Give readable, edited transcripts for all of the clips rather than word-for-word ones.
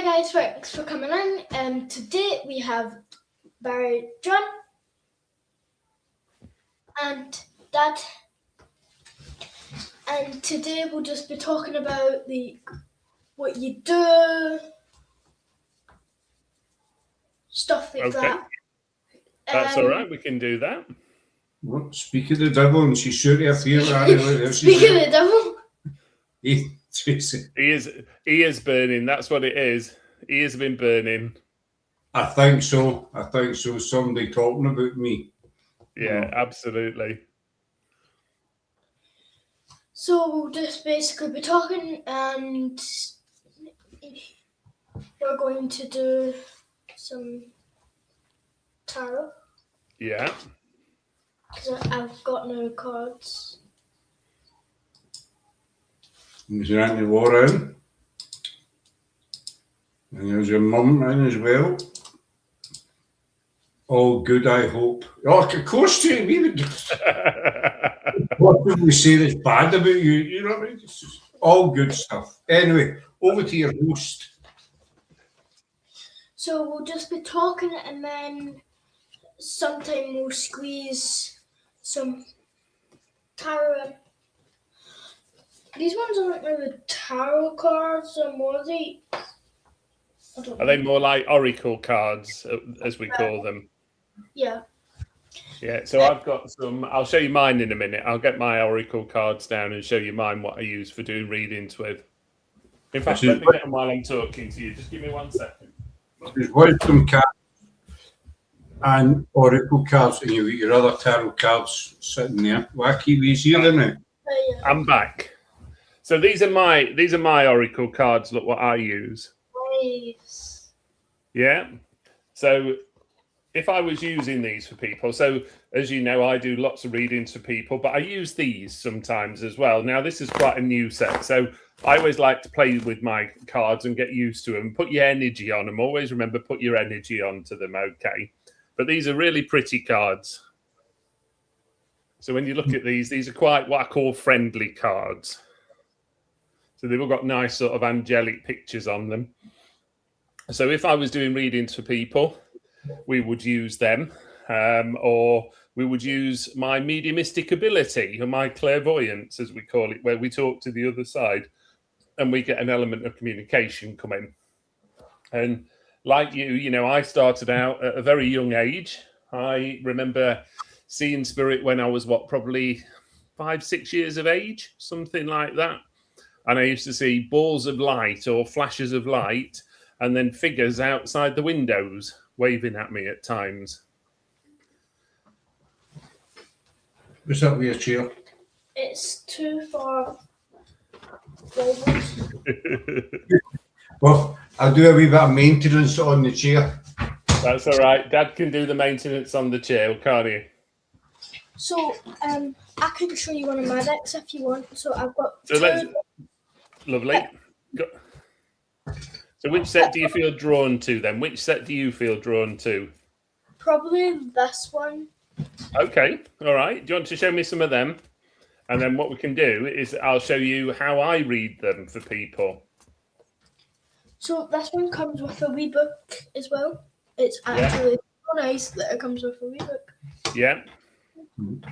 Hi guys, thanks for coming in. Today we have Barie JOHN and Dad, and today we'll just be talking about what you do, stuff like that. That's all right. We can do that. Well, speak of the devil, and she's sure to appear. Speak of the devil. He is burning. That's what it is. He has been burning. I think so. Somebody talking about me. Yeah, absolutely. So we'll just basically be talking, and we're going to do some tarot. Yeah. Because I've got no cards. There's your Auntie Laura in. And there's your mum in as well. All good, I hope. Oh, of course, Jane, we would. What would we say that's bad about you? You know what I mean? It's just all good stuff. Anyway, over to your host. So we'll just be talking, and then sometime we'll squeeze some tarot in. These ones aren't really tarot cards, they're more like... Are they more like oracle cards, as we call them? Yeah. Yeah, so I've got some. I'll show you mine in a minute. I'll get my oracle cards down and show you mine, what I use for doing readings with. In fact, let me get them while I'm talking to you. Just give me 1 second. There's wisdom cards and oracle cards, and you've got your other tarot cards sitting there. Well, I keep these here, didn't I? Yeah. I'm back. So these are my oracle cards. Look what I use. Nice. Yeah. So if I was using these for people, so as you know, I do lots of readings for people, but I use these sometimes as well. Now, this is quite a new set, so I always like to play with my cards and get used to them. Put your energy on them. Always remember, put your energy onto them, okay? But these are really pretty cards. So when you look at these are quite what I call friendly cards. So they've all got nice sort of angelic pictures on them. So if I was doing readings for people, we would use them, or we would use my mediumistic ability, or my clairvoyance, as we call it, where we talk to the other side and we get an element of communication come in. And like you, I started out at a very young age. I remember seeing spirit when I was, probably 5-6 years of age, something like that. And I used to see balls of light or flashes of light and then figures outside the windows waving at me at times. What's up with your chair? It's too far forward. Well, I'll do a wee bit of maintenance on the chair. That's all right. Dad can do the maintenance on the chair, can't he? So, I can show you one of my decks if you want. So I've got Lovely. So which set do you feel drawn to then? Which set do you feel drawn to? Probably this one. Okay. All right. Do you want to show me some of them? And then what we can do is I'll show you how I read them for people. So this one comes with a wee book as well. It's actually so nice that it comes with a wee book. Yeah.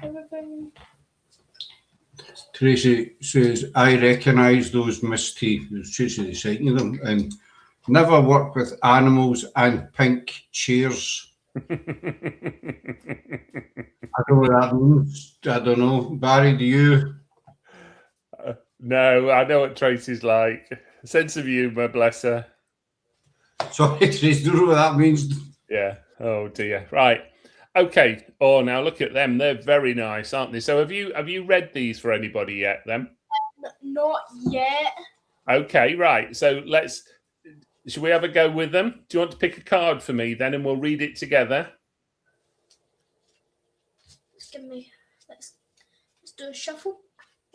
Everything. Tracy says, I recognise those misty, Tracy the second of them, and never work with animals and pink chairs. I don't know what that means. I don't know. Barry, do you? No, I know what Tracy's like. Sense of humour, bless her. Sorry, Tracy, don't know what that means. Yeah. Oh dear. Right. Okay. Oh, now look at them. They're very nice, aren't they? So have you read these for anybody yet then? Not yet. Okay, right. So should we have a go with them? Do you want to pick a card for me then and we'll read it together? Let's do a shuffle.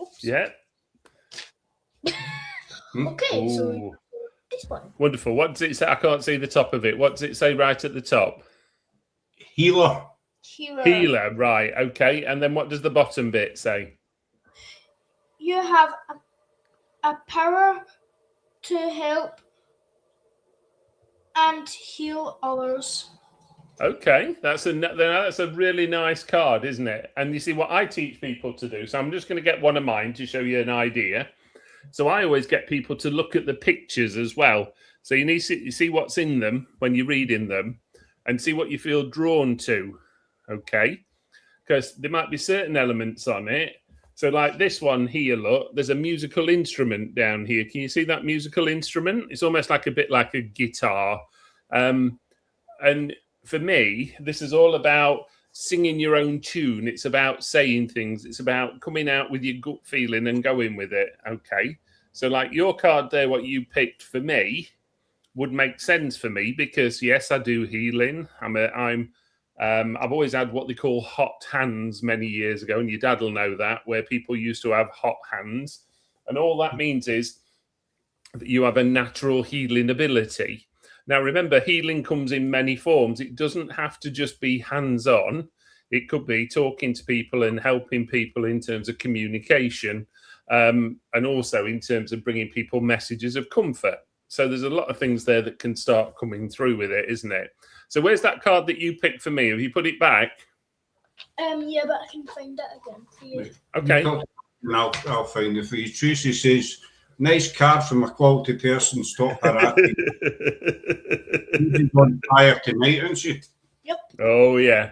Oops. Yeah. Okay, so this one. Wonderful. What does it say? I can't see the top of it. What does it say right at the top? Healer. Healer, right. Okay. And then what does the bottom bit say? You have a power to help and heal others. Okay, that's a really nice card, isn't it? And you see what I teach people to do. So I'm just going to get one of mine to show you an idea. So I always get people to look at the pictures as well. So you need to see what's in them when you're reading them, and see what you feel drawn to. Okay, because there might be certain elements on it. So like this one here, look, there's a musical instrument down here. Can you see that musical instrument? It's almost like a bit like a guitar. And for me, this is all about singing your own tune. It's about saying things. It's about coming out with your gut feeling and going with it. Okay. So like your card there, what you picked for me would make sense for me because yes, I do healing. I've always had what they call hot hands many years ago, and your dad will know that, where people used to have hot hands. And all that means is that you have a natural healing ability. Now, remember, healing comes in many forms. It doesn't have to just be hands-on. It could be talking to people and helping people in terms of communication, and also in terms of bringing people messages of comfort. So there's a lot of things there that can start coming through with it, isn't it? So where's that card that you picked for me? Have you put it back? Yeah, but I can find it again for you. Okay. I'll find it for you. Tracy says, nice card from a quality person. Stop harassing. She's on fire tonight, isn't she? Yep. Oh, yeah.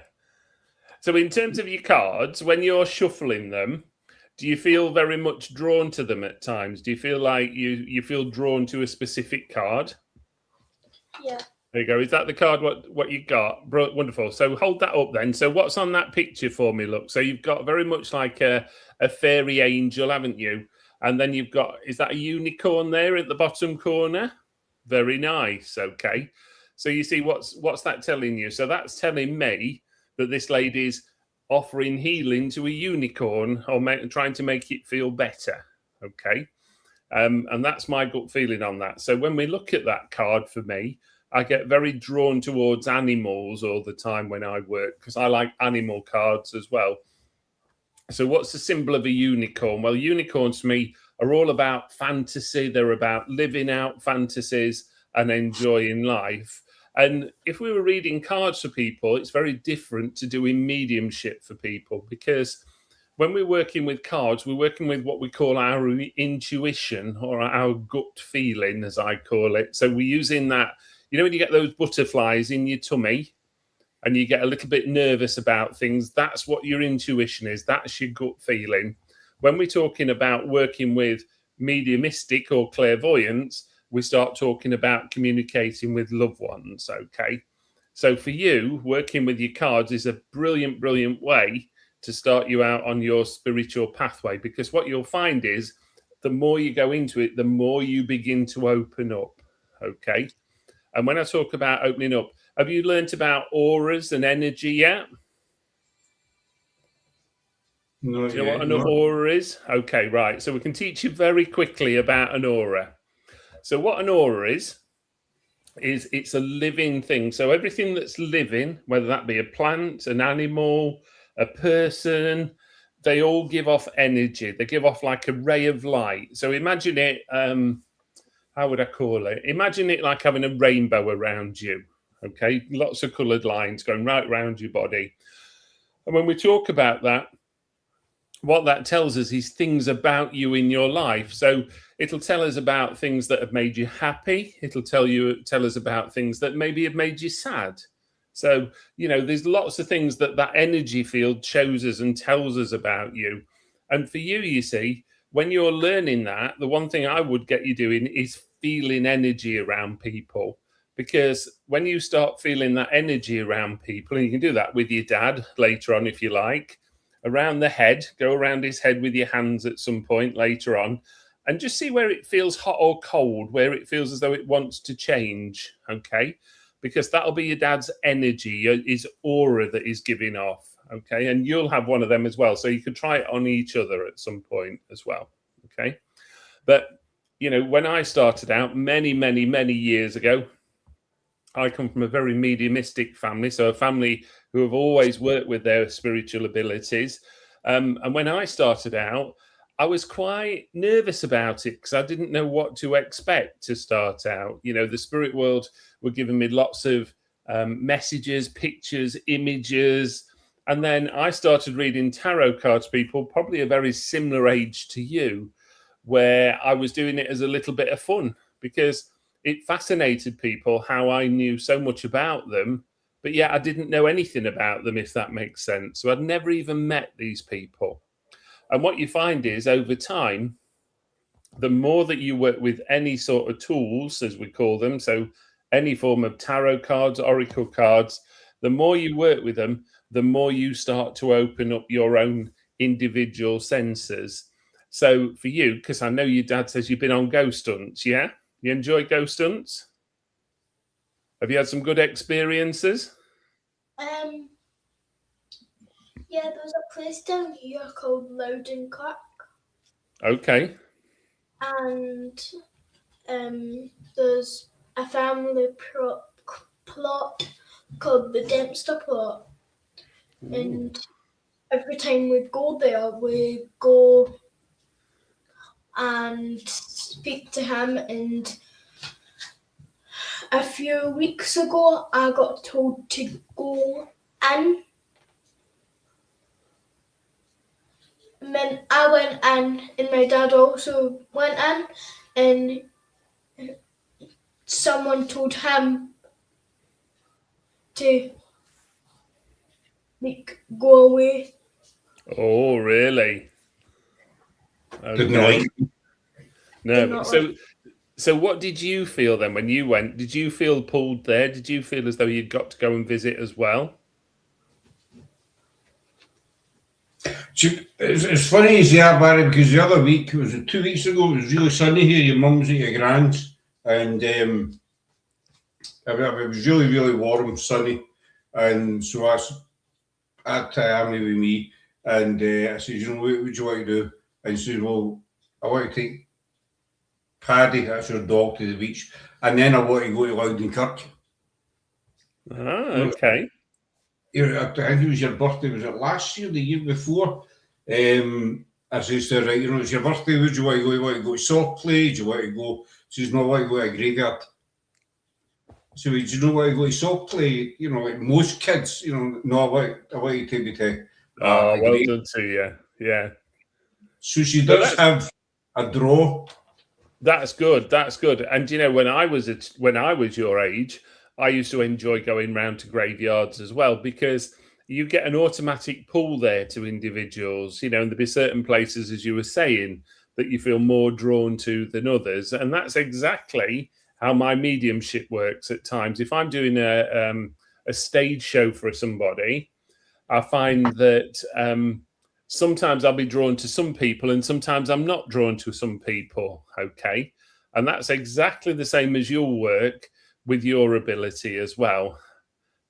So in terms of your cards, when you're shuffling them, do you feel very much drawn to them at times? Do you feel like you feel drawn to a specific card? Yeah. There you go. Is that the card, what you got? Wonderful. So hold that up then. So what's on that picture for me? Look, so you've got very much like a fairy angel, haven't you? And then you've got, is that a unicorn there at the bottom corner? Very nice. Okay. So you see what's that telling you? So that's telling me that this lady's offering healing to a unicorn or trying to make it feel better. Okay. And that's my gut feeling on that. So when we look at that card for me, I get very drawn towards animals all the time when I work because I like animal cards as well. So what's the symbol of a unicorn? Well, unicorns to me are all about fantasy. They're about living out fantasies and enjoying life. And if we were reading cards for people, it's very different to doing mediumship for people because when we're working with cards, we're working with what we call our intuition or our gut feeling, as I call it. So we're using that, you know, when you get those butterflies in your tummy and you get a little bit nervous about things, that's what your intuition is. That's your gut feeling. When we're talking about working with mediumistic or clairvoyance, we start talking about communicating with loved ones, okay? So for you, working with your cards is a brilliant, brilliant way to start you out on your spiritual pathway because what you'll find is the more you go into it, the more you begin to open up, okay? And when I talk about opening up, have you learnt about auras and energy yet? No, do you know what an aura is? Okay, right. So we can teach you very quickly about an aura. So what an aura is it's a living thing. So everything that's living, whether that be a plant, an animal, a person, they all give off energy. They give off like a ray of light. So imagine it, how would I call it? Imagine it like having a rainbow around you. Okay, lots of coloured lines going right around your body. And when we talk about that, what that tells us is things about you in your life. So it'll tell us about things that have made you happy. It'll tell us about things that maybe have made you sad. So, you know, there's lots of things that energy field shows us and tells us about you. And for you, you see, when you're learning that, the one thing I would get you doing is feeling energy around people. Because when you start feeling that energy around people, and you can do that with your dad later on if you like, around the head, go around his head with your hands at some point later on, and just see where it feels hot or cold, where it feels as though it wants to change, okay? Because that'll be your dad's energy, his aura that he's giving off, okay? And you'll have one of them as well. So you could try it on each other at some point as well, okay? But, you know, when I started out many, many, many years ago, I come from a very mediumistic family, so a family who have always worked with their spiritual abilities. And when I started out, I was quite nervous about it because I didn't know what to expect to start out. You know, the spirit world were giving me lots of messages, pictures, images. And then I started reading tarot cards, people, probably a very similar age to you, where I was doing it as a little bit of fun because it fascinated people how I knew so much about them, but yet I didn't know anything about them, if that makes sense. So I'd never even met these people. And what you find is over time, the more that you work with any sort of tools, as we call them, so any form of tarot cards, oracle cards, the more you work with them, the more you start to open up your own individual senses. So for you, because I know your dad says you've been on ghost hunts, yeah? You enjoy ghost hunts? Have you had some good experiences? Yeah, there's a place down here called Loudon-Kirk, Okay. and there's a family plot called the Dempster plot, and every time we go there, we go and speak to him. And a few weeks ago, I got told to go in. And then I went in, and my dad also went in, and someone told him to go away. Oh, really? Didn't like it. No. So what did you feel then when you went? Did you feel pulled there? Did you feel as though you'd got to go and visit as well? It's funny you say that, Barry, because the other week, was it 2 weeks ago, it was really sunny here. Your mum's at your grand's, and it was really, really warm, sunny. And so I had Emily with me, and I said, you know, what would you want to do? And she said, well, I want to take Paddy, that's your dog, to the beach, and then I want to go to Loudon-Kirk. Ah, okay. I think it was your birthday, was it last year, the year before? I says to her, right, you know, it's your birthday, would you want to go? You want to go to soft play? Do you want to go? She says, no, I want to go to a graveyard. So, do you know what I go to soft play? You know, like most kids, you know, no, I want you to take me to. Well done to you. Yeah. So she does have a draw. That's good. That's good. And you know, when I was your age, I used to enjoy going round to graveyards as well because you get an automatic pull there to individuals. You know, and there'll be certain places, as you were saying, that you feel more drawn to than others, and that's exactly how my mediumship works at times. If I'm doing a stage show for somebody, I find that sometimes I'll be drawn to some people and sometimes I'm not drawn to some people, okay? And that's exactly the same as your work with your ability as well.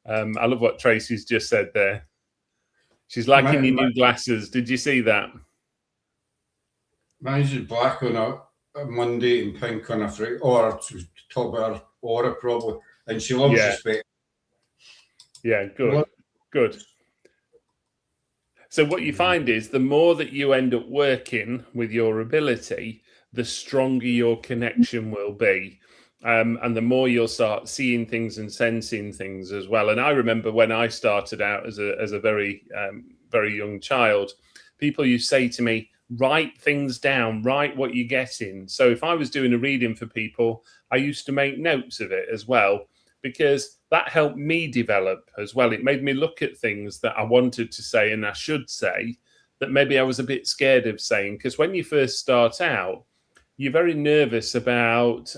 I love what Tracy's just said there. She's liking your new glasses. Did you see that? Mine's is black on a Monday and pink on a Friday, or to top of her aura probably, and she loves respect. Yeah, good. So what you find is the more that you end up working with your ability, the stronger your connection will be. And the more you'll start seeing things and sensing things as well. And I remember when I started out as a very, very young child, people used to say to me, write things down, write what you're getting. So if I was doing a reading for people, I used to make notes of it as well, because that helped me develop as well. It made me look at things that I wanted to say and I should say that maybe I was a bit scared of saying. Because when you first start out, you're very nervous about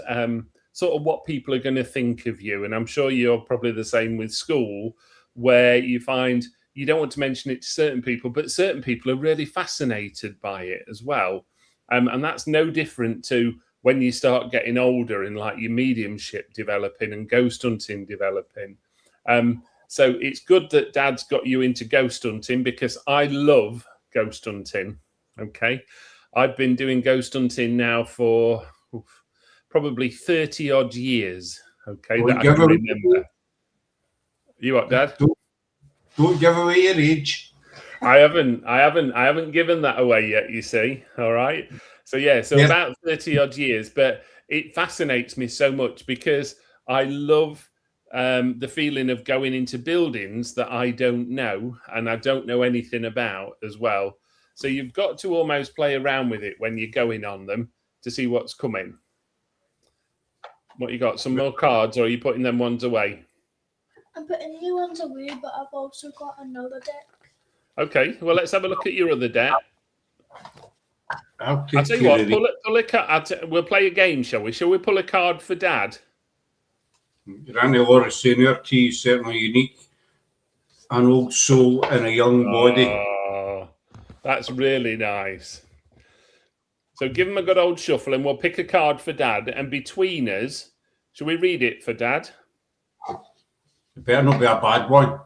sort of what people are going to think of you. And I'm sure you're probably the same with school, where you find you don't want to mention it to certain people, but certain people are really fascinated by it as well. And that's no different to when you start getting older and like your mediumship developing and ghost hunting developing. So it's good that Dad's got you into ghost hunting, because I love ghost hunting. Okay. I've been doing ghost hunting now for probably 30 odd years. Okay. That I can remember. You what, Dad? Don't give away your age. I haven't given that away yet, you see. All right. So yeah, so Yeah. about 30 odd years, but it fascinates me so much because I love the feeling of going into buildings that I don't know and I don't know anything about as well. So you've got to almost play around with it when you're going on them to see what's coming. What you got? Some more cards, or are you putting them ones away? I'm putting new ones away, but I've also got another deck. Okay, well, let's have a look at your other deck. I'll I'll tell you what, pull a card. We'll play a game, shall we? Shall we pull a card for Dad? Randy Laura Senior T is certainly unique. An old soul in a young body. Oh, that's really nice. So give him a good old shuffle and we'll pick a card for Dad. And between us, shall we read it for Dad? It better not be a bad one.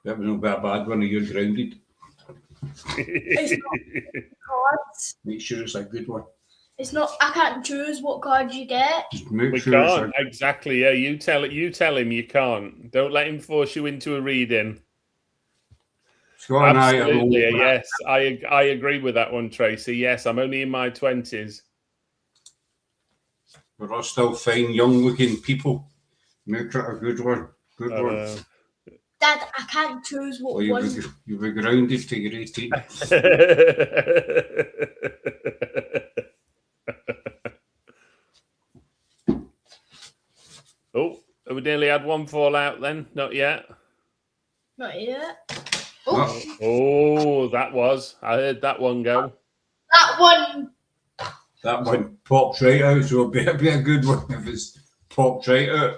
Better not be a bad one or you're grounded. It's not cards. Make sure it's a good one. It's not. I can't choose what card you get. Just make We sure can't. Exactly. Yeah, you tell him you can't. Don't let him force you into a reading. Scott and Absolutely. I are Yes, I agree with that one, Tracy. Yes, I'm only in my 20s. we're all still fine, young-looking people. Make it a good one. Good one. Dad, I can't choose what Or one. you'll be grounded to your 18. Oh, have we nearly had one fall out then? Not yet. Not yet. Oh, Oh, I heard that one go. that one. That one pops right out, so it'll be a good one if it's popped right out.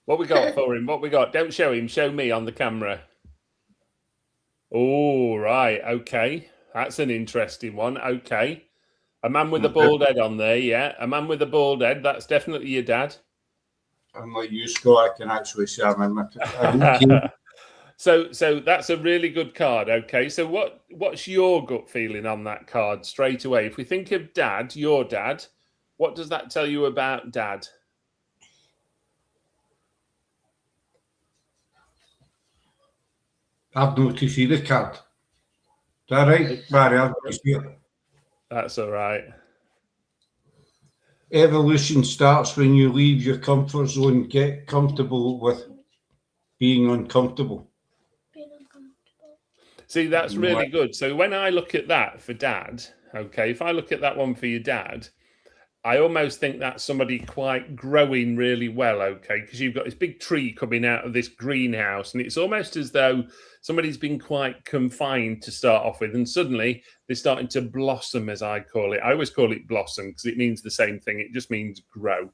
What we got for him? What we got? Don't show him. Show me on the camera. Oh, right. Okay. That's an interesting one. Okay. A man with a bald head on there. Yeah. A man with a bald head. That's definitely your dad. Unlike you, Scott, I can actually say I'm in my So that's a really good card. Okay. So what's your gut feeling on that card straight away? If we think of Dad, your dad, what does that tell you about Dad? I've not to see the card. Is that right, Barry? I've not to see it. That's all right. Evolution starts when you leave your comfort zone, get comfortable with being uncomfortable. Being uncomfortable. See, that's really good. So when I look at that for Dad, okay, if I look at that one for your dad, I almost think that's somebody quite growing really well, okay, because you've got this big tree coming out of this greenhouse, and it's almost as though somebody's been quite confined to start off with, and suddenly they're starting to blossom, as I call it. I always call it blossom because it means the same thing. It just means grow.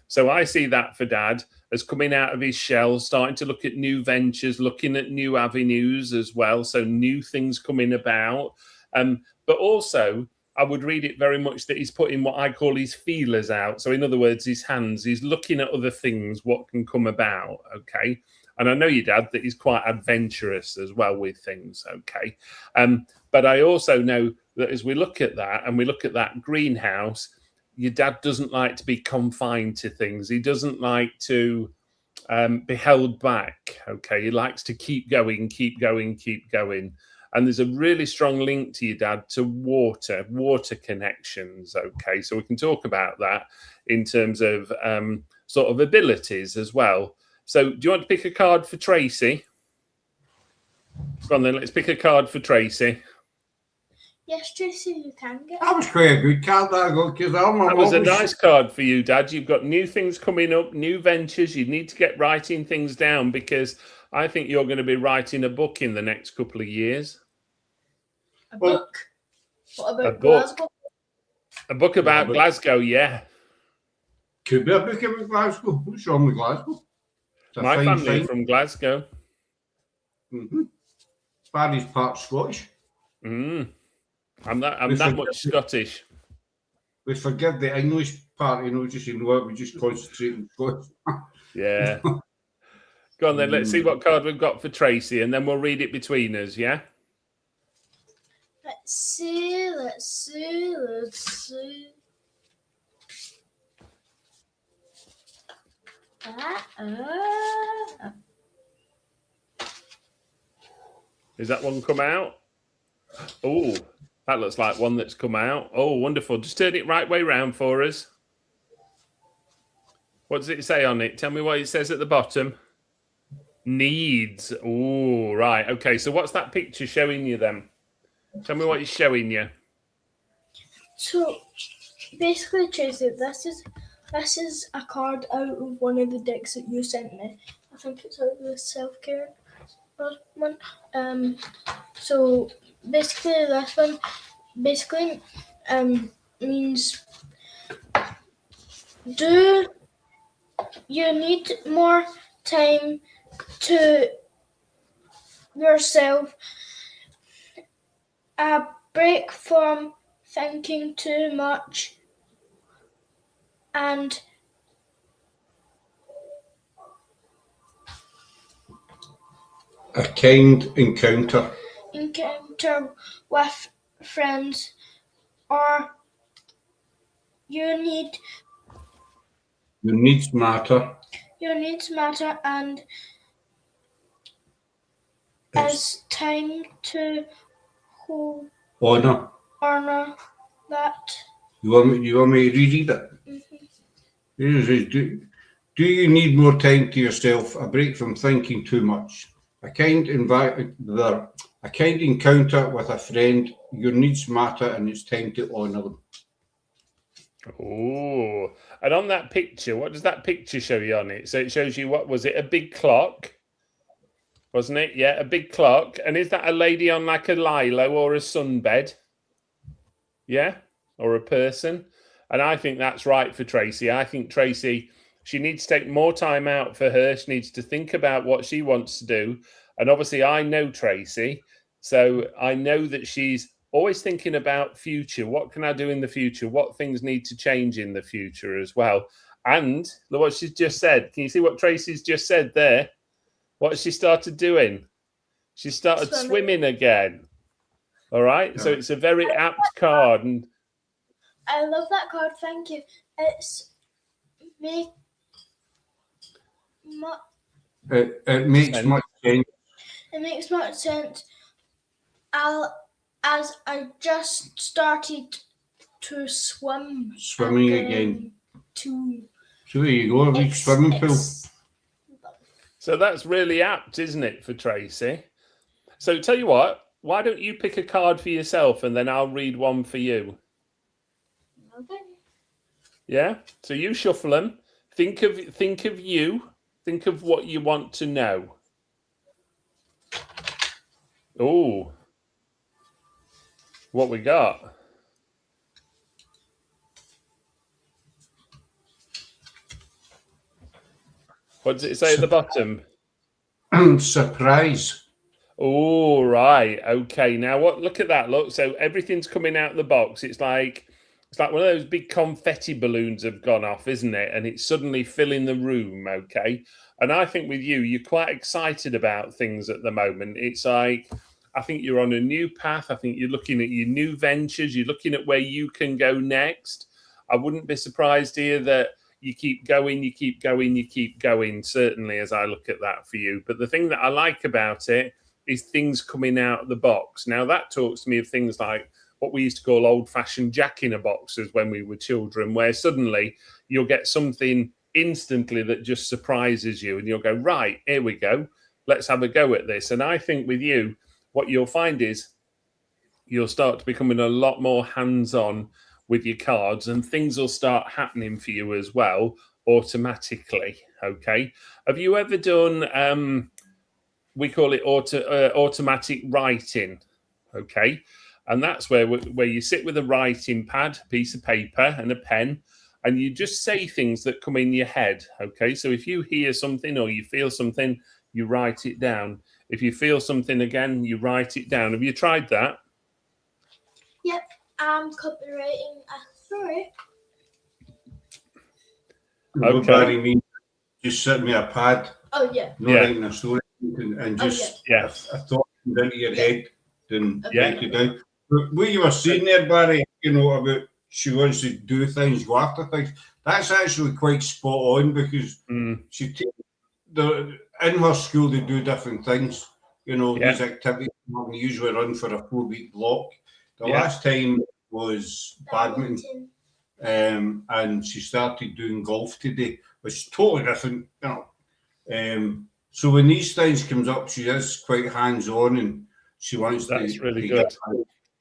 So I see that for Dad as coming out of his shell, starting to look at new ventures, looking at new avenues as well. So new things coming about. But also, I would read it very much that he's putting what I call his feelers out. So in other words, his hands, he's looking at other things, what can come about, okay? And I know your dad that he's quite adventurous as well with things, okay? But I also know that as we look at that and we look at that greenhouse, your dad doesn't like to be confined to things. He doesn't like to be held back, okay? He likes to keep going, keep going, keep going. And there's a really strong link to your dad to water connections, okay? So we can talk about that in terms of sort of abilities as well. So do you want to pick a card for Tracy? Go on then, let's pick a card for Tracy. Yes, Tracy, you can get. That was quite a good card that I got because that was a nice card for you, Dad. You've got new things coming up, new ventures. You need to get writing things down because I think you're going to be writing a book in the next couple of years. A book? What about a book. Glasgow? A book about Glasgow, yeah. Could be a book about Glasgow. What's wrong with Glasgow? My family from Glasgow. Mm-hmm. Barry's part Scottish. I'm that much Scottish. We forgive the English part, just what we just concentrate on Scottish. Yeah. Go on then, let's see what card we've got for Tracy and then we'll read it between us, yeah? Let's see. Is that one come out? Oh, that looks like one that's come out. Oh, wonderful. Just turn it right way round for us. What does it say on it? Tell me what it says at the bottom. Needs. Oh, right. Okay, so what's that picture showing you then? Tell me what it's showing you. So basically, Tracy, this is a card out of one of the decks that you sent me. I think it's out of the self-care one. So basically, this one means, do you need more time to yourself? A break from thinking too much and A kind encounter. With friends, or your needs matter. And it's time to honor that. You want me to reread it? Mm-hmm. Do you need more time to yourself? A break from thinking too much. A kind encounter with a friend. Your needs matter, and it's time to honour them. Oh, and on that picture, what does that picture show you on it? So it shows you, what was it? A big clock, wasn't it? Yeah, a big clock. And is that a lady on like a lilo or a sunbed? Yeah, or a person? And I think that's right for Tracy. I think Tracy, she needs to take more time out for her. She needs to think about what she wants to do. And obviously, I know Tracy, so I know that she's always thinking about future. What can I do in the future? What things need to change in the future as well? And look what she's just said. Can you see what Tracy's just said there? What she started doing? She started swimming again. All right. Yeah. So it's a very apt card. And I love that card. Thank you. It makes much sense. It makes much sense. As I just started to swimming again. So there you go, a big swimming pool. So that's really apt, isn't it, for Tracy? So tell you what, why don't you pick a card for yourself and then I'll read one for you? Okay. Yeah. So you shuffle them. Think of you. Think of what you want to know. Oh. What we got? What does it say at the bottom? Surprise. Oh, right. Okay. Now what? Look at that. Look. So everything's coming out of the box. It's like one of those big confetti balloons have gone off, isn't it? And it's suddenly filling the room. Okay. And I think with you, you're quite excited about things at the moment. It's like, I think you're on a new path. I think you're looking at your new ventures. You're looking at where you can go next. I wouldn't be surprised here that you keep going, certainly, as I look at that for you. But the thing that I like about it is things coming out of the box. Now, that talks to me of things like what we used to call old-fashioned jack-in-a-boxes when we were children, where suddenly you'll get something instantly that just surprises you, and you'll go, right, here we go. Let's have a go at this. And I think with you, what you'll find is you'll start to becoming a lot more hands-on with your cards, and things will start happening for you as well automatically. Okay. Have you ever done, we call it automatic writing? Okay. And that's where you sit with a writing pad, piece of paper and a pen, and you just say things that come in your head. Okay. So if you hear something or you feel something, you write it down. If you feel something again, you write it down. Have you tried that? Yep. I'm copywriting a story. Okay. Barie means just sit with a pad. Oh yeah. Not writing a story and just a thought into your head, then write it down. But what you were saying there, Barry, about she wants to do things, go after things, that's actually quite spot on because she in her school they do different things. These activities usually run for a 4-week block. The last time was badminton. And she started doing golf today, which is totally different, so when these things comes up, she is quite hands-on and she wants to. That's really good.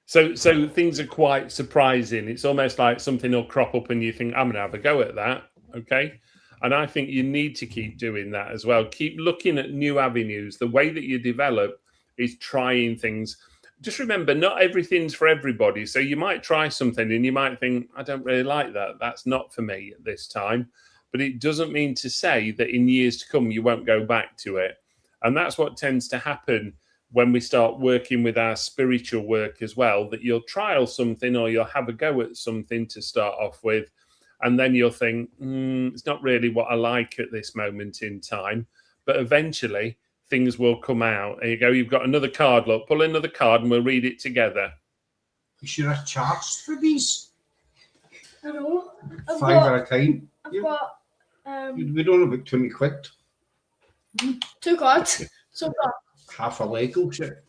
So things are quite surprising. It's almost like something will crop up and you think, I'm going to have a go at that. Okay. And I think you need to keep doing that as well. Keep looking at new avenues. The way that you develop is trying things. Just remember, not everything's for everybody. So you might try something and you might think, I don't really like that. That's not for me at this time. But it doesn't mean to say that in years to come, you won't go back to it. And that's what tends to happen when we start working with our spiritual work as well, that you'll trial something or you'll have a go at something to start off with. And then you'll think, it's not really what I like at this moment in time. But eventually things will come out. There you go. You've got another card. Look, pull another card and we'll read it together. You should have charged for these. I know. $5 at a time. I've got We don't have about 20 quid. 2 cards. So far. Half a Lego shit.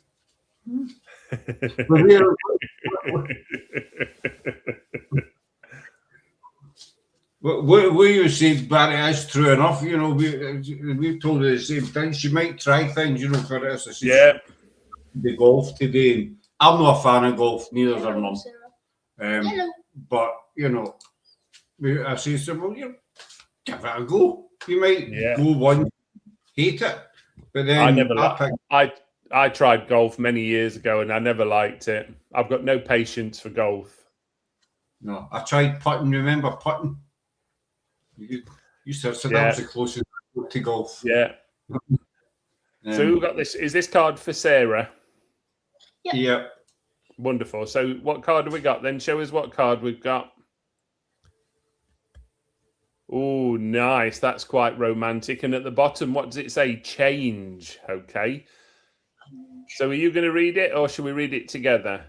What you said, Barry, is true enough. We've told her the same thing. She might try things, for us. The golf today. I'm not a fan of golf, neither is her mum. But, I say to her, well, give it a go. You might go one, hate it. But then I tried golf many years ago and I never liked it. I've got no patience for golf. No, I tried putting. Remember putting? You used to say that was the closest to golf. Yeah. So who got this? Is this card for Sarah? Yeah. Wonderful. So what card have we got then? Show us what card we've got. Oh, nice. That's quite romantic. And at the bottom, what does it say? Change. Okay. So are you going to read it or should we read it together?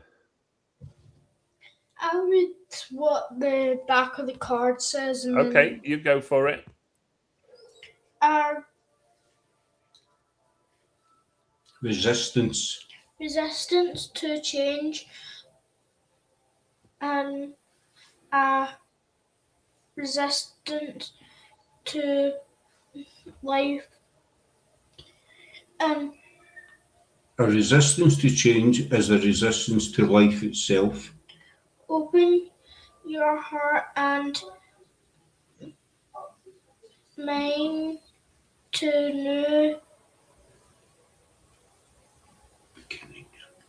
I'll read what the back of the card says. And okay, you go for it. Resistance. Resistance to change and resistance to life. A resistance to change is a resistance to life itself. Open your heart and mind to new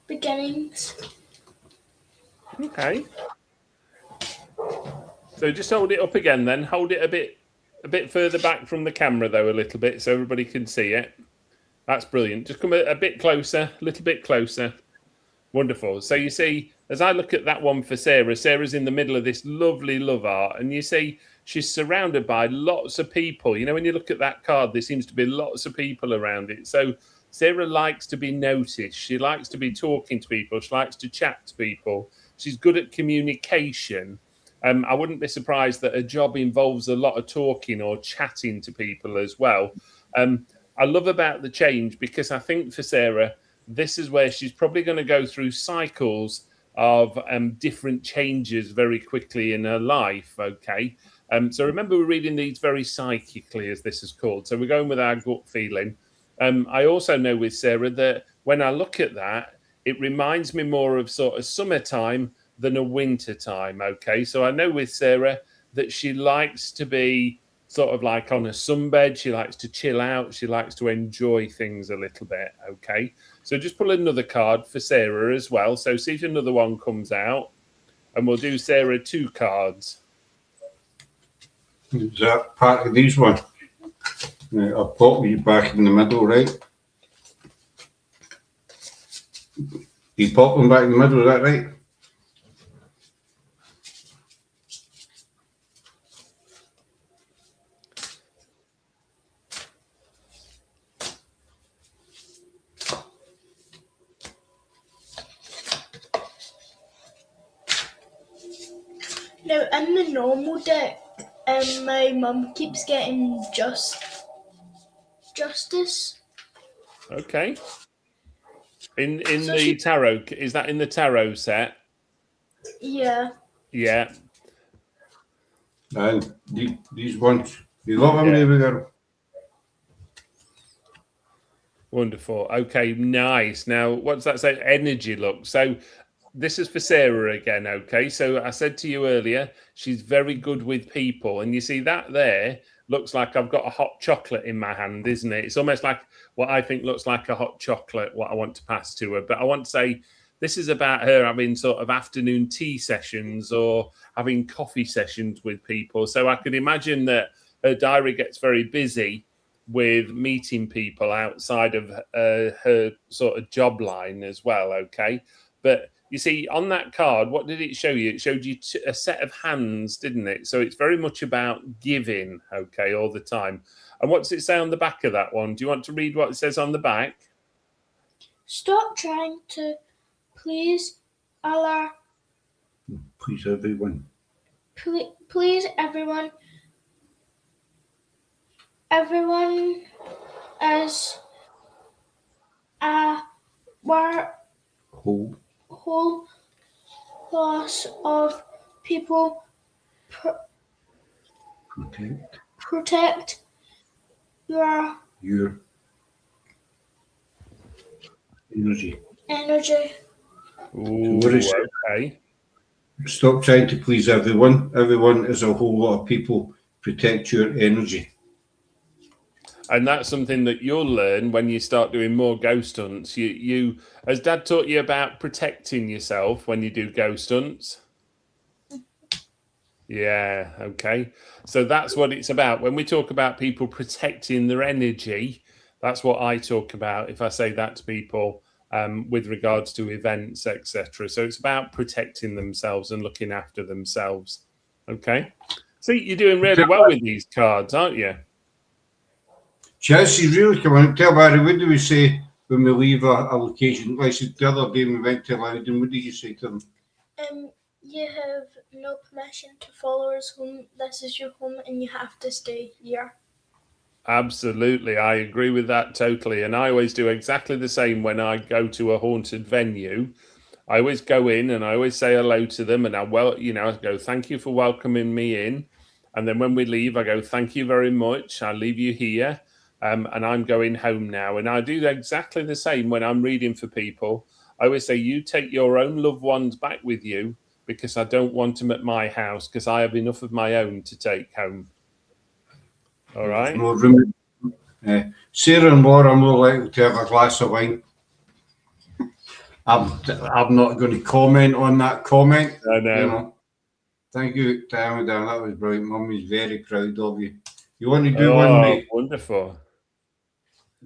beginnings. Okay. So just hold it up again then. Hold it a bit further back from the camera though, a little bit, so everybody can see it. That's brilliant. Just come a bit closer, a little bit closer. Wonderful. So you see, as I look at that one for Sarah, Sarah's in the middle of this lovely love art, and you see she's surrounded by lots of people. When you look at that card, there seems to be lots of people around it. So Sarah likes to be noticed. She likes to be talking to people. She likes to chat to people. She's good at communication. I wouldn't be surprised that her job involves a lot of talking or chatting to people as well. I love about the change because I think for Sarah, this is where she's probably going to go through cycles of different changes very quickly in her life. Okay. So remember, we're reading these very psychically, as this is called. So we're going with our gut feeling. I also know with Sarah that when I look at that, it reminds me more of sort of summertime than a winter time. Okay. So I know with Sarah that she likes to be sort of like on a sunbed. She likes to chill out. She likes to enjoy things a little bit. Okay. So just pull another card for Sarah as well. So see if another one comes out and we'll do Sarah 2 cards. Is that part of these ones? I'll pop you back in the middle, right? You pop them back in the middle, is that right? Now, in the normal deck, my mum keeps getting justice. Okay. In So the tarot, is that in the tarot set? Yeah. Yeah. And these ones, you got them, Yeah. baby girl. Wonderful. Okay, nice. Now, what's that say? Energy look. So this is for Sarah again. Okay. So I said to you earlier, she's very good with people. And you see that there looks like I've got a hot chocolate in my hand, isn't it? It's almost like what I think looks like a hot chocolate, what I want to pass to her. But I want to say this is about her having sort of afternoon tea sessions or having coffee sessions with people. So I could imagine that her diary gets very busy with meeting people outside of her sort of job line as well. Okay. But you see, on that card, what did it show you? It showed you a set of hands, didn't it? So it's very much about giving, okay, all the time. And what does it say on the back of that one? Do you want to read what it says on the back? Stop trying to please Allah. Please, everyone. Please, everyone. Everyone as a whole loss of people. Protect your energy. Ooh, what is it? Okay. Stop trying to please everyone. Everyone is a whole lot of people. Protect your energy. And that's something that you'll learn when you start doing more ghost hunts. You has Dad taught you about protecting yourself when you do ghost hunts? Yeah, okay. So that's what it's about. When we talk about people protecting their energy, that's what I talk about if I say that to people with regards to events, etc. So it's about protecting themselves and looking after themselves. Okay. See, you're doing really well with these cards, aren't you? Chelsea, really come on. Tell Barry, what do we say when we leave a location? Like I said the other day, we went to Loudon. What did you say to them? You have no permission to follow us home. This is your home and you have to stay here. Absolutely. I agree with that totally. And I always do exactly the same when I go to a haunted venue. I always go in and I always say hello to them and I go, thank you for welcoming me in. And then when we leave, I go, thank you very much. I leave you here. And I'm going home now. And I do exactly the same when I'm reading for people. I always say, you take your own loved ones back with you because I don't want them at my house because I have enough of my own to take home. All right. No room. Sarah and Laura are more likely to have a glass of wine. I'm not going to comment on that comment. I know. You know. Thank you, Tammy. That was brilliant. Mummy's very proud of you. You want to do one, mate? Wonderful.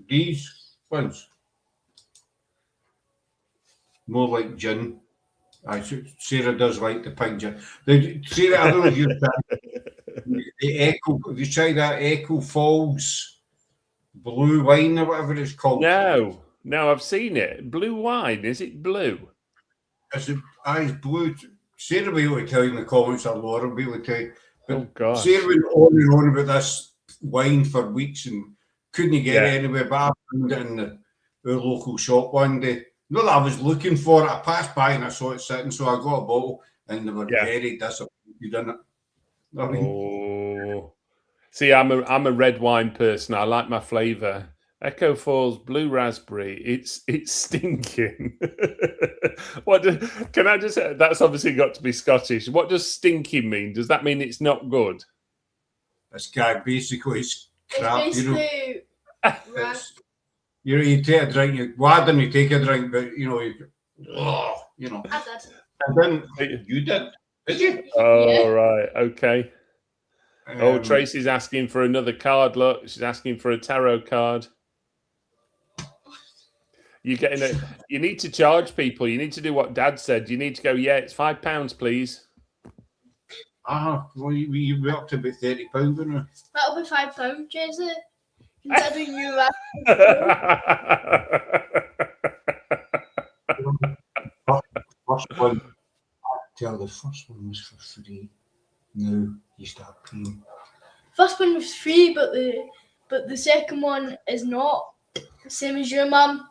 These ones. More like gin. Sarah does like the pink gin. Sarah, I don't know if you've tried the Echo. Have you tried that Echo Falls blue wine or whatever it's called? No, I've seen it. Blue wine. Is it blue? It's blue. Sarah will be able to tell you in the comments, or Laura will be able to tell you. But gosh. Sarah went on and on about this wine for weeks and couldn't get it anywhere, but I found it in our local shop one day. Not that I was looking for it, I passed by and I saw it sitting, so I got a bottle and they were very disappointed in it. Oh, see, I'm a red wine person. I like my flavour. Echo Falls Blue Raspberry. It's stinking. Can I just say, that's obviously got to be Scottish. What does stinking mean? Does that mean it's not good? It's basically it's crap. It's basically you take a drink, why didn't you take a drink? But I did. And then you did you? Oh, right, okay. Tracy's asking for another card. Look, she's asking for a tarot card. You need to charge people. You need to do what Dad said. You need to go, it's £5, please. Well, you were up to about £30, wouldn't you? That'll be £5, Jesse. Considering you First one, the first one was for free. Now you start paying. First one was free, but the second one is not. Same as your mum.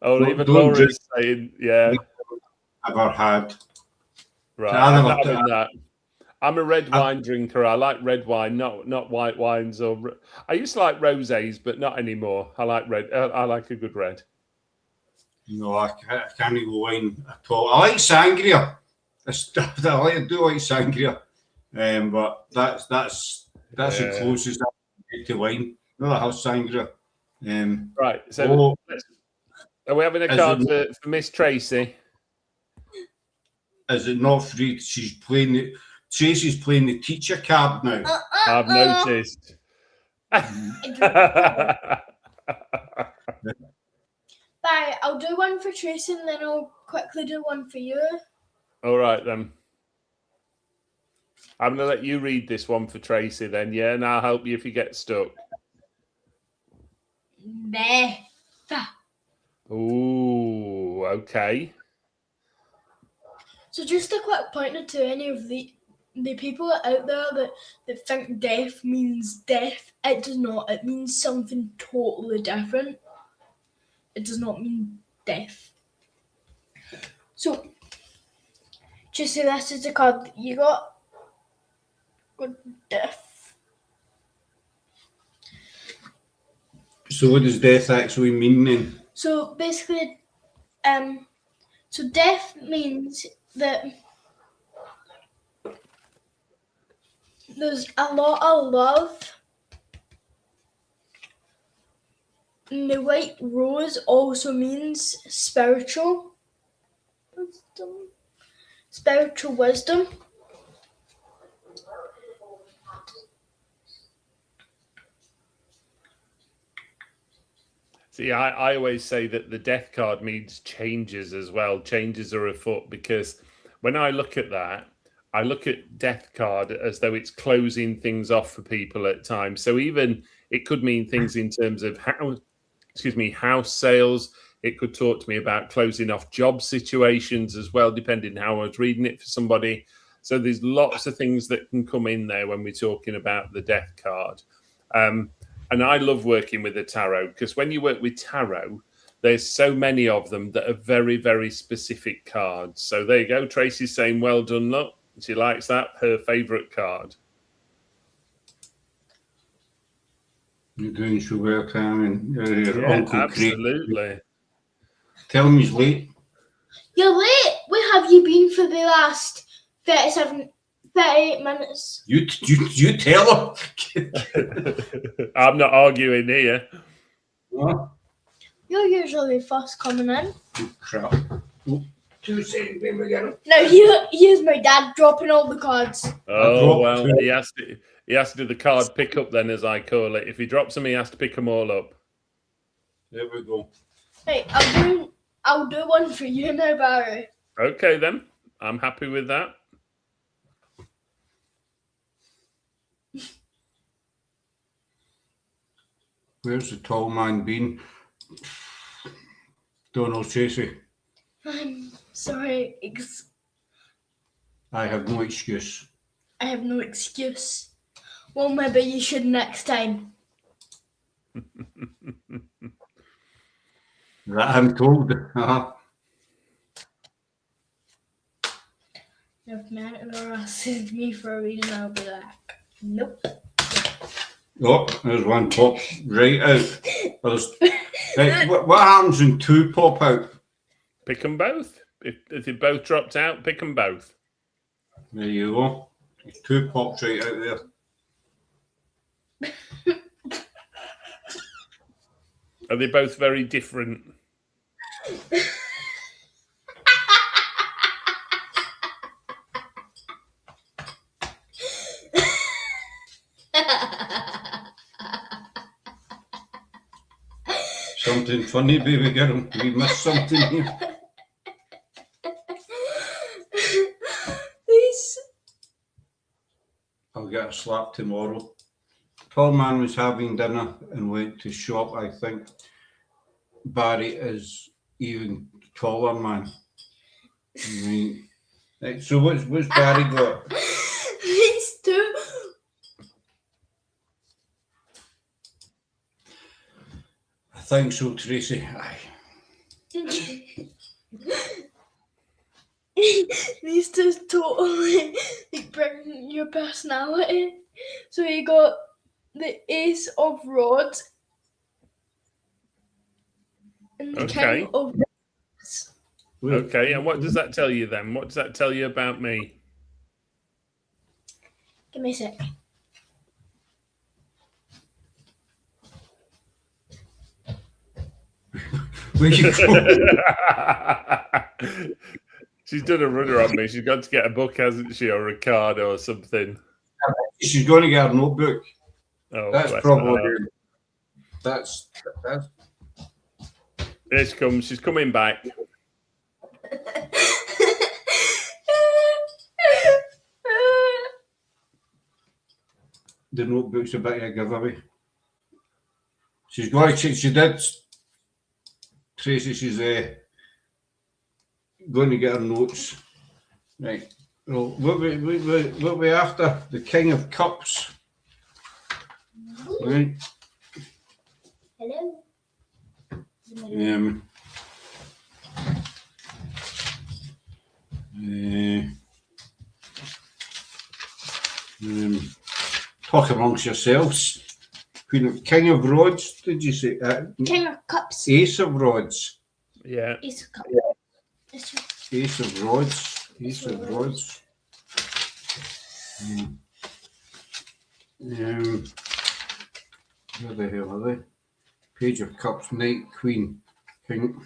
Oh, even Don't Laura's saying, yeah. Ever had. Right, So I I'm never not put- having that. I'm a red wine drinker. I like red wine, not white wines. I used to like rosés, but not anymore. I like red. I like a good red. No, I can't go wine at all. I like sangria. I do like sangria, but that's the Yeah. closest I get to wine. No, I have sangria. Right. So, are we having a Is card it- for Miss Tracy? is it not free? Tracy's playing the teacher card now. I've noticed. Bye. I'll do one for Tracy and then I'll quickly do one for you. All right then. I'm going to let you read this one for Tracy then, yeah, and I'll help you if you get stuck. Beth. Ooh, okay. So just a quick pointer to any of the people out there that think deaf means deaf. It does not. It means something totally different. It does not mean deaf. So, just say this is the card that you got. Good deaf. So what does death actually mean then? So basically, so deaf means that there's a lot of love. And the white rose also means spiritual wisdom. Spiritual wisdom. See, I always say that the death card means changes as well. Changes are afoot, because when I look at that, I look at death card as though it's closing things off for people at times. So even it could mean things in terms of house sales. It could talk to me about closing off job situations as well, depending how I was reading it for somebody. So there's lots of things that can come in there when we're talking about the death card. And I love working with the tarot, because when you work with tarot, there's so many of them that are very, very specific cards. So there you go. Tracy's saying, well done, look. She likes that. Her favourite card. You're doing so well, Tam, and your Uncle absolutely. Craig. Tell him he's late. You're late. Where have you been for the last 38 minutes? You tell him. I'm not arguing here. What? You're usually first coming in. Crap. Oh, 2 seconds, baby, get him. Now here's my dad dropping all the cards. Oh, well, he has to do the card pick up then, as I call it. If he drops them, he has to pick them all up. There we go. Hey, I'll do one for you now, Barry. Okay, then. I'm happy with that. Where's the tall man been? Don't know, Tracy. I'm sorry. I have no excuse. I have no excuse. Well, maybe you should next time. That I'm told. If Matt ever asks me for a reading, I'll be like, nope. Oh, there's one pop right out. Right, what happens when 2 pop out? Pick them both. If they both dropped out, pick them both. There you go. 2 pops right out there. Are they both very different? Something funny, baby, get him. We missed something here. I'll get a slap tomorrow. Tall man was having dinner and went to shop, I think. Barie is even taller, man. Right. So what's Barie got? These two. I think so, Tracy. Aye. These two totally like bring your personality. So you got the Ace of Rods and the Okay. King of Rods. Okay, and what does that tell you then? What does that tell you about me? Give me a sec. Where you go? She's done a runner on me. She's got to get a book, hasn't she, or a card or something? She's going to get her notebook. Oh, That's bless probably her. that's Here she comes. She's coming back. the notebook's a bit of a giveaway. She's going. She did. Tracy, she's going to get her notes. Right. Well, what we after? The King of Cups. Right. Hello. Talk amongst yourselves. King of Rods, did you say? King of Cups. Ace of Rods. Yeah. Ace of Cups. Ace of Rods. Ace of Rods. Where the hell are they? Page of Cups, Knight, Queen, King.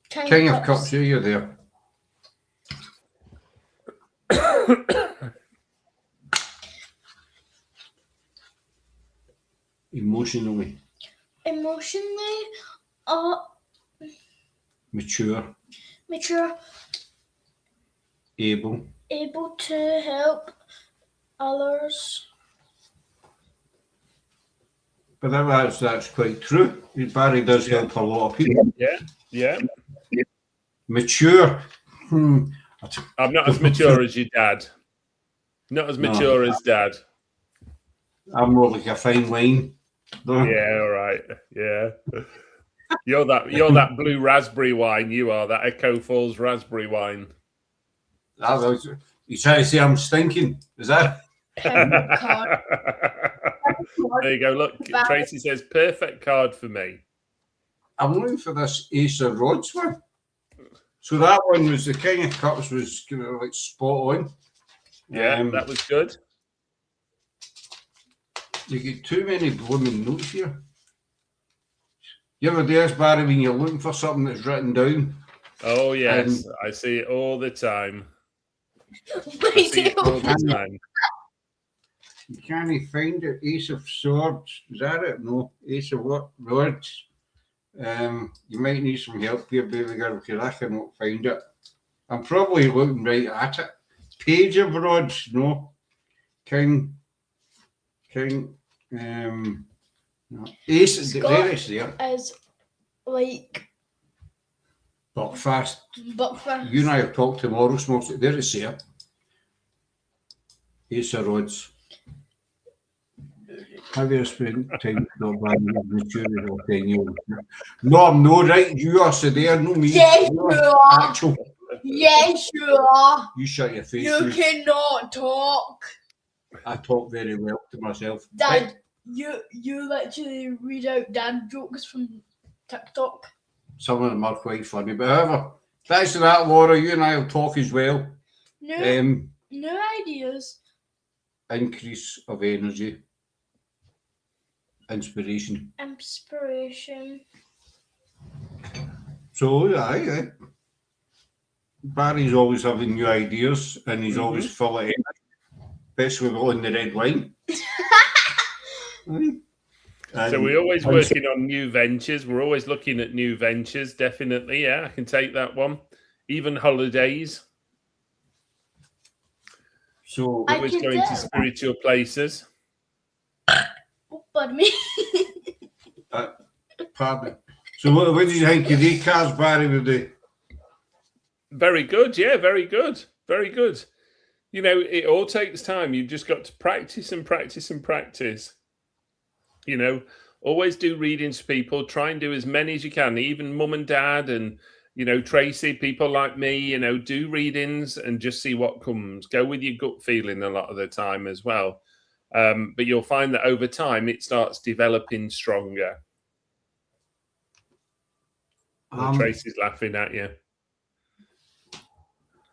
King of Cups, here you're there. Emotionally. Emotionally, Mature. mature, Able. able to help others. But that's quite true. Barie does help a lot of people. Yeah. Mature. I'm not as mature as your dad. Not as mature as Dad. I'm more like a fine wine. Yeah, all right. Yeah. You're that blue raspberry wine. You are that Echo Falls raspberry wine. You trying to say I'm stinking? Is that? There you go. Look, Tracy says perfect card for me. I'm looking for this Ace of Rods one. So that one was the King of Cups was kind of like spot on. Yeah, that was good. You get too many blooming notes here. You ever do this, Barie, when you're looking for something that's written down? Oh yes, I see it all the time. I see it all the time. You can't find it. Ace of Swords. Is that it? No. Ace of what? Rods. You might need some help here, baby girl, because I cannot find it. I'm probably looking right at it. Page of Rods. No. King. No. Ace. There it's there. As like Buckfast. Buckfast. You and I have talked tomorrow, Smokes. There it's there. Ace of Rods. Have you spent time not buying maturity or 10 years? No, I'm not right. You are there, no me. Yes, you are. Actual. Yes, you are. You shut your face. You cannot talk. I talk very well to myself. Dad, you literally read out dad jokes from TikTok. Some of them are quite funny, but however, thanks to that, Laura, you and I will talk as well. No ideas. Increase of energy. Inspiration. So, aye. Barry's always having new ideas and he's always full of energy, especially on the red wine. So we're always working on new ventures. We're always looking at new ventures, definitely. Yeah, I can take that one. Even holidays. So always going to spiritual places. Oh, pardon me. Pardon. So what did you think of the cards, Barry, with the... Very good. Yeah, very good. Very good. You know, it all takes time. You've just got to practice and practice and practice. You know, always do readings to people. Try and do as many as you can. Even mum and dad and, you know, Tracy, people like me, you know, do readings and just see what comes. Go with your gut feeling a lot of the time as well. But you'll find that over time, it starts developing stronger. Tracy's laughing at you.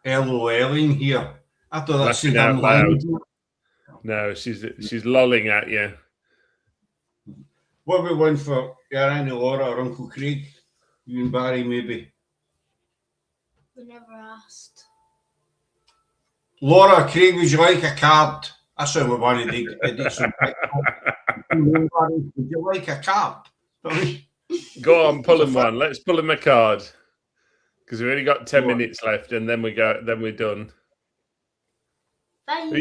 LOLing here. I thought that Laughing said out I'm loud. lying. No, she's lolling at you. What about one for your Auntie Laura or Uncle Craig? You and Barry, maybe. We never asked. Laura, Craig, would you like a card? That's how we wanted to do some. Would you like a card? Go on, pull him one. Let's pull him a card. Because we've only got 10 Go on. minutes left and then we're done. Bye. Who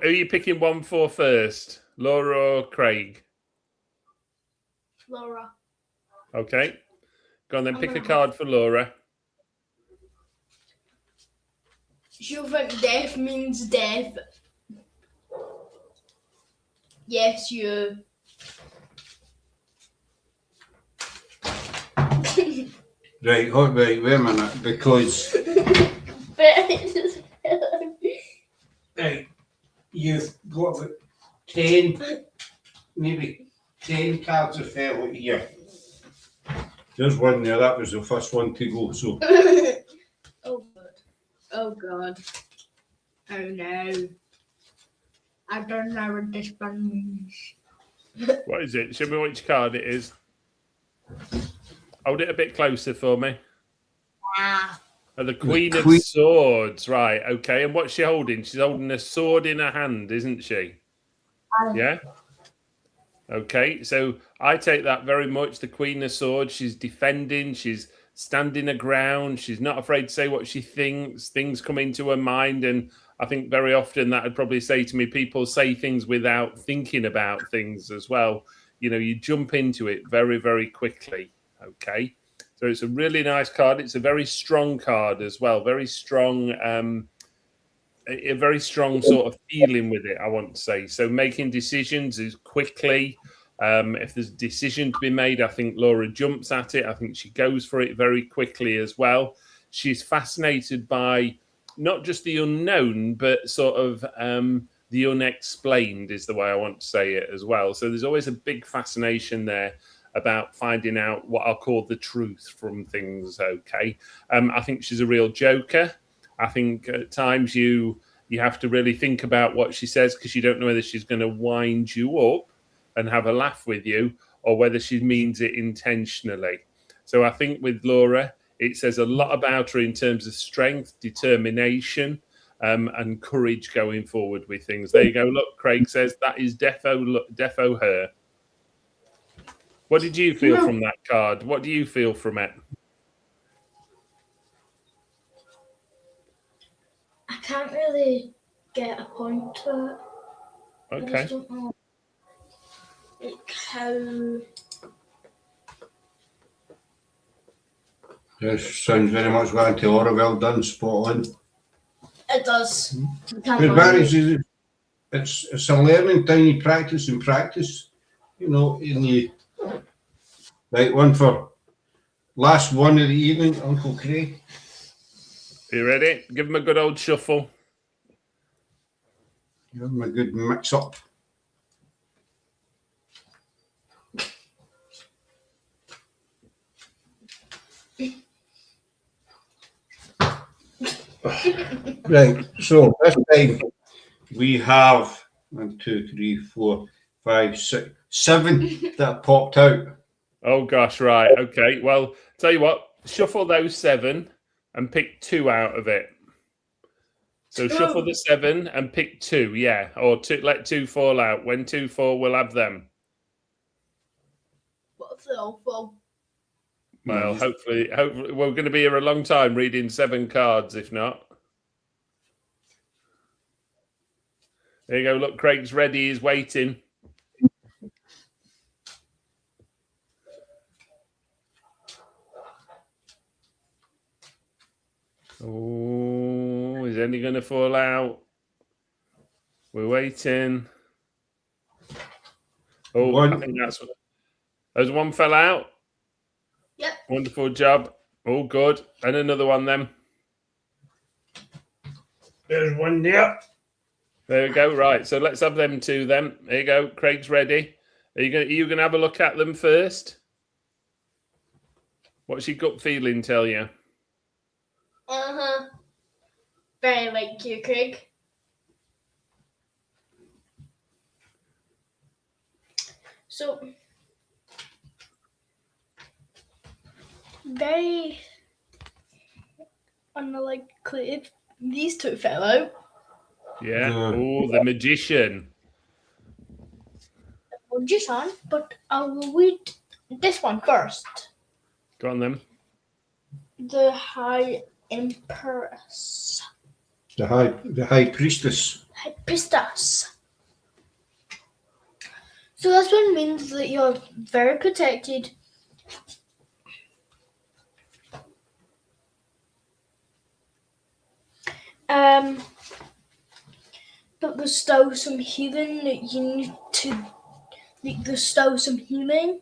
are you picking one for first? Laura or Craig? Laura. Okay. Go on then, pick a card for Laura. She'll think death means death. Yes, you. Right, wait a minute, because right, you've got about 10, maybe 10 cards of fell here. There's one there, that was the first one to go, so. Oh God. Oh God. Oh no. I don't know what this one means. What is it? Show me which card it is. Hold it a bit closer for me. Ah. Oh, the Queen of Queen. Swords, right? Okay, and what's she holding? She's holding a sword in her hand, isn't she? Yeah. Okay, so I take that very much. The Queen of Swords. She's defending. She's standing her ground. She's not afraid to say what she thinks. Things come into her mind, and I think very often that would probably say to me, people say things without thinking about things as well. You know, you jump into it very, very quickly. Okay, so it's a really nice card. It's a very strong card as well. Very strong, a very strong sort of feeling with it, I want to say. So making decisions is quickly. If there's a decision to be made, I think Laura jumps at it. I think she goes for it very quickly as well. She's fascinated by not just the unknown, but sort of the unexplained is the way I want to say it as well. So there's always a big fascination there about finding out what I'll call the truth from things, okay? I think she's a real joker. I think at times you have to really think about what she says because you don't know whether she's going to wind you up and have a laugh with you or whether she means it intentionally. So I think with Laura, it says a lot about her in terms of strength, determination, and courage going forward with things. There you go. Look, Craig says that is defo her. What did you feel from that card? What do you feel from it? I can't really get a point to it. I Okay. just don't know. Like how. Yes, sounds very much like Auntie Laura, well done, spot on. It does. I can't But Barry believe- says it's a learning thing, you practice and practice, you know, and you... Right, one for last one of the evening, Uncle Craig. You ready? Give him a good old shuffle. Give him a good mix up. Right, so this time we have 1, 2, 3, 4, 5, 6, 7 that popped out. Oh gosh, right. Okay. Well, tell you what, shuffle those 7 and pick 2 out of it. So shuffle the 7 and pick 2, yeah. Or let 2 fall out. When 2 fall, we'll have them. What if they all fall? Well, hopefully we're going to be here a long time reading 7 cards, if not. There you go. Look, Craig's ready. He's waiting. going to fall out? We're waiting. Oh, One. I think there's one fell out. Yep. Wonderful job. All good. And another one then. There's one there. There we go. Right. So let's have them two then. There you go. Craig's ready. Are you gonna have a look at them first? What's your gut feeling tell you? Very like you, Craig. So very unlikely if these two fell out. Yeah. Oh, the magician. Magician, but I will read this one first. Go on then. The High Empress. The high priestess. High Priestess. So this one means that you're very protected. But there's still some healing that you need to. There's still some healing.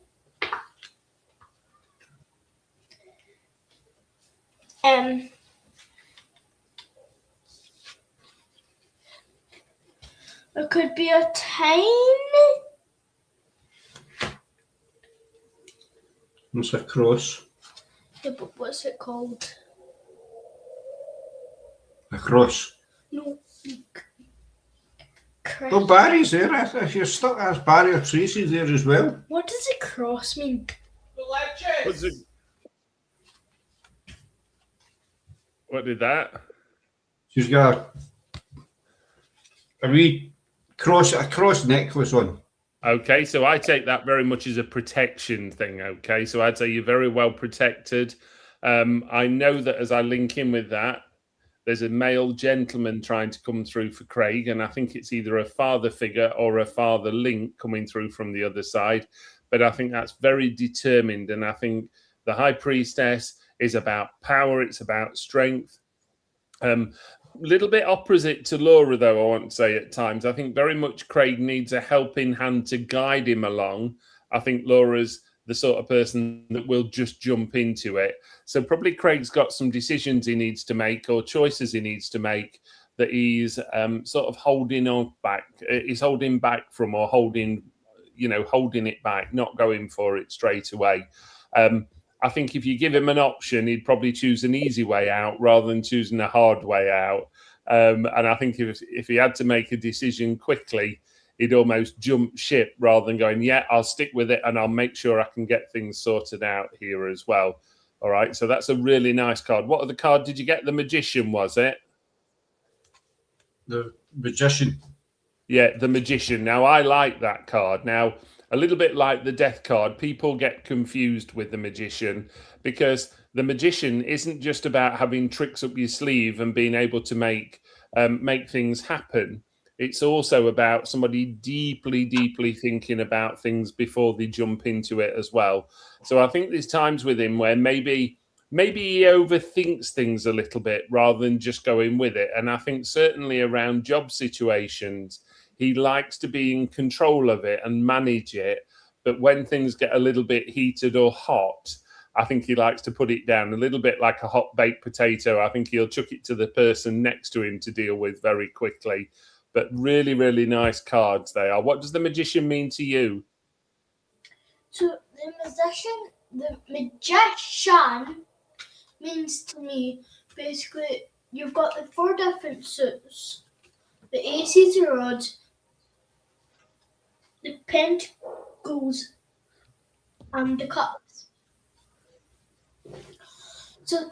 It could be a tiny. It's a cross. Yeah, but what's it called? A cross. No. Oh, Barry's there. If you're stuck, that's Barry or Tracy there as well. What does a cross mean? What's it? What did that? She's got a wee a cross necklace on. Okay, so I take that very much as a protection thing. Okay, so I'd say you're very well protected. I know that as I link in with that, there's a male gentleman trying to come through for Craig, and I think it's either a father figure or a father link coming through from the other side. But I think that's very determined, and I think the High Priestess is about power. It's about strength. Little bit opposite to Laura, though, I want to say at times. I think very much Craig needs a helping hand to guide him along. I think Laura's the sort of person that will just jump into it. So probably Craig's got some decisions he needs to make or choices he needs to make that he's sort of holding on back. He's holding back from or holding it back, not going for it straight away. I think if you give him an option, he'd probably choose an easy way out rather than choosing a hard way out. And I think if he had to make a decision quickly, he'd almost jump ship rather than going, yeah, I'll stick with it and I'll make sure I can get things sorted out here as well. All right, so that's a really nice card. What other card did you get? The Magician, was it? The Magician. Yeah, the Magician. Now, I like that card. Now, a little bit like the Death card, people get confused with the Magician because the Magician isn't just about having tricks up your sleeve and being able to make things happen. It's also about somebody deeply, deeply thinking about things before they jump into it as well. So I think there's times with him where maybe he overthinks things a little bit rather than just going with it. And I think certainly around job situations, he likes to be in control of it and manage it. But when things get a little bit heated or hot, I think he likes to put it down a little bit like a hot baked potato. I think he'll chuck it to the person next to him to deal with very quickly. But really, really nice cards they are. What does the Magician mean to you? So the magician means to me, basically, you've got the 4 different suits. The aces of rods, the pentacles, and the cups. So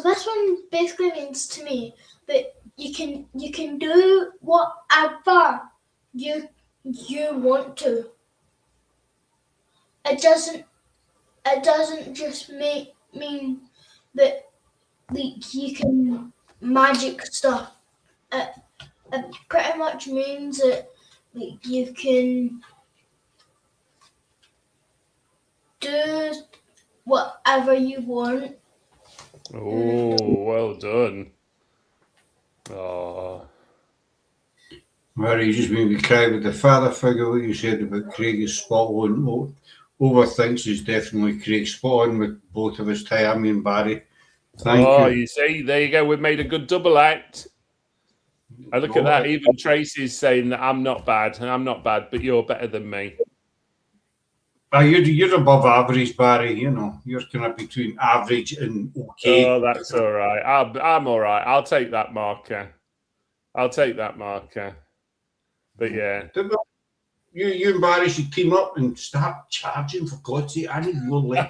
this one basically means to me that you can do whatever you want to. It doesn't just mean that you can magic stuff. It pretty much means that you can do whatever you want. Oh, well done. Oh. Where he just made me cry with the father figure, what you said about Craig is spot on. Overthinks is definitely Craig spot on with both of us, Tiami and Barry. Thank Oh, you. you see, there you go. We've made a good double act. I look at that. Even Tracy's saying that I'm not bad, and I'm not bad, but you're better than me. You're above average, Barry. You know, you're kind of between average and okay. Oh, that's all right. I'm all right. I'll take that marker. I'll take that marker. But yeah. You and Barry should team up and start charging, for God's sake. I need your leg.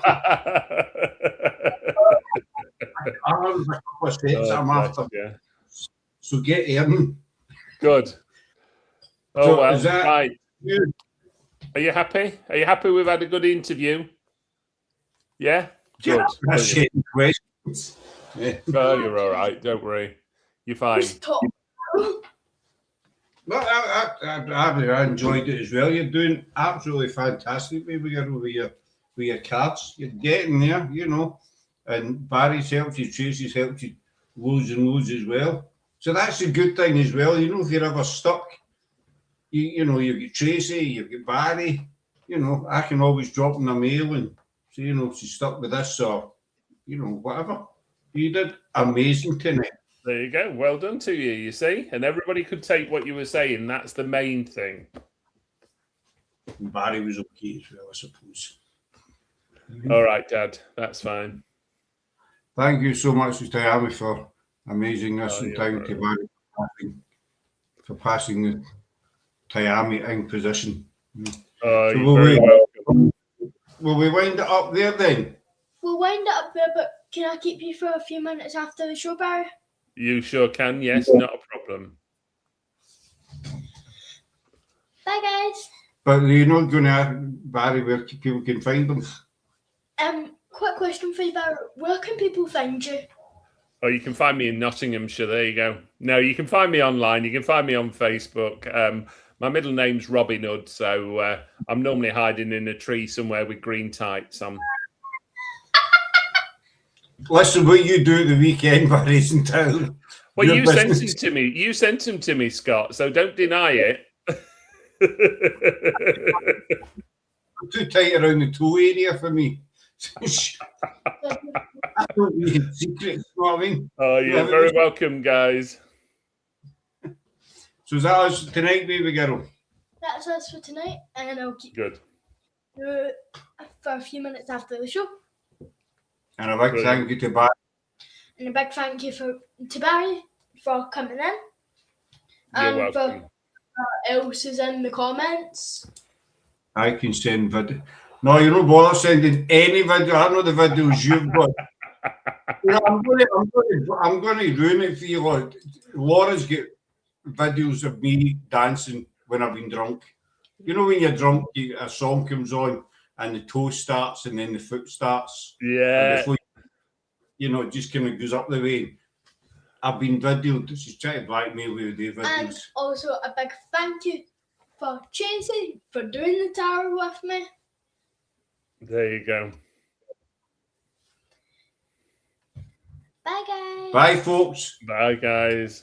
I'm a couple of sets I'm after. Yeah. So get earning. Good. Oh, So well, is that right. you? Are you happy? Are you happy we've had a good interview? Yeah? Good. That's getting questions. Yeah. Oh, you're all right. Don't worry. You're fine. Well, I enjoyed it as well. You're doing absolutely fantastic with your cards. You're getting there, you know. And Barry's helped you, Tracy's helped you loads and loads as well. So that's a good thing as well. You know, if you're ever stuck, you know, you've got Tracy, you've got Barry, you know, I can always drop them a mail and say, you know, she's stuck with this or, you know, whatever. You did amazing tonight. There you go. Well done to you, you see? And everybody could take what you were saying. That's the main thing. And Barry was okay as well, I suppose. All right, Dad. That's fine. Thank you so much, Mr. Amy, for amazingness and thank you, Barry, for passing the Tiami in position. Oh, so you're very welcome. Will we wind it up there then? We'll wind it up there, but can I keep you for a few minutes after the show, Barry? You sure can, yes, not a problem. Bye, guys. But you're not going to ask Barry where people can find them? Quick question for you, Barry. Where can people find you? Oh, you can find me in Nottinghamshire. There you go. No, you can find me online. You can find me on Facebook. My middle name's Robin Hood, so I'm normally hiding in a tree somewhere with green tights on. Listen, what you do at the weekend varies in town. Well, you sent them to me. You sent them to me, Scott. So don't deny it. I'm too tight around the toe area for me. I don't need secrets, you know what I mean? Oh, you're very welcome, guys. So is that us tonight, baby girl? That's us for tonight, and I'll keep good for a few minutes after the show. And a big thank you to Barry. And a big thank you to Barry for coming in. You're welcome. For else is in the comments. I can send video. No, you don't bother sending any video. I know the videos you've got. You know, I'm going to ruin it for you. Like, Laura's got videos of me dancing when I've been drunk. You know, when you're drunk, a song comes on and the toe starts and then the foot starts. Yeah. Before, you know, it just kind of goes up the way. I've been videoed. She's trying to blackmail me with the videos. And also a big thank you for Tracy for doing the tower with me. There you go. Bye, guys. Bye, folks. Bye, guys.